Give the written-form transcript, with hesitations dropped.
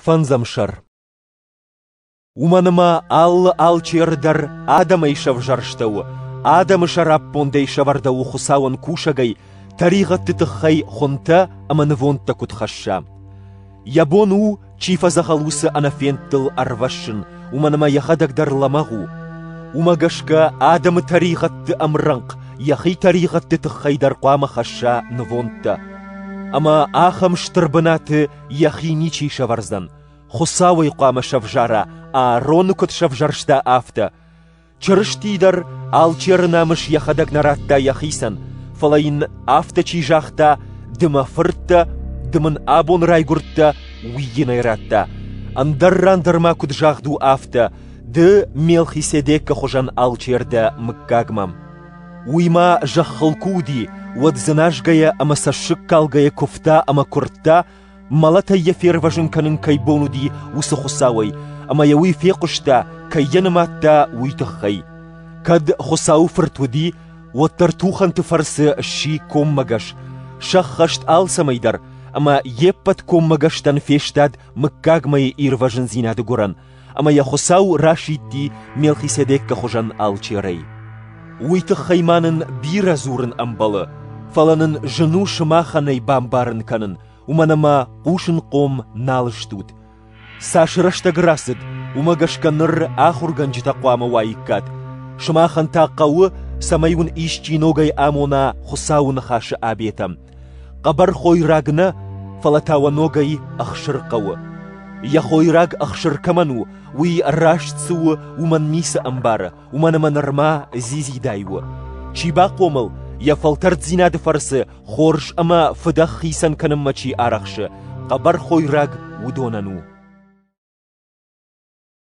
Фанзамшар. Уманыма ал чердар адамай шавжарштау, адамы шараппондей шавардау хусауан кушагай, тариға тытықхай хонта аманывонта кутхаша. Ябону чифа захалусы анафенттыл арвашын, уманыма яхадагдарламагу. Умагашка адамы тарихатты амранг, яхи тарихатты тыхайдар қуама хаша нывонта. Ама ахам штырбынаты яхи ничи шаварзан. Хусавай қуама шавжара, а рону кот шавжаршта афта. Чырыштидар ал чернамыш яхадаг наратта яхисан. Фалайын афта чижахта, дыма фыртта, дымын абон райгуртта, уйгинайратта. Андаррандырма куджахду афта, ды мелхиседекка хожан ал черда мыккагмам. Уйма жаххалкуди, вадзанашгая ама сашыккалгая кофта ама куртта, малата яфер важынканын кайбонуди усахусавай, ама яуи фекушта, кайянаматта уйтахай. Кад хусау фыртвуди, ваттартухан тыфарсы ши коммагаш, шаххашт алсамайдар, ама еппат коммагаштан фештад мыккагмай ирважын зинады гуран, ама я хусау рашидди мелхиседекка хожан алчерей. Уйтахайманын бира зурын амбалы, фаланын жыну шымаханай бамбарын канын, уманама ушын қом налыштуд. Сашыраштагырасыд, умагашканыр ахурган житақуама вайиккат. Шымахан таққауы самайун ишчиногай амона хусауын хашы абетам. Қабар хойрагна фалатауаногай ахшырқауы. Я хойраг ахшыркаману, уи рашцуы уман миса амбара, уманама нарма зизидайуы. Чиба қомыл, я фалтард зинады фарсы, хорш ама фыдах хисан каным мачи арахшы, қабар хойраг удонану.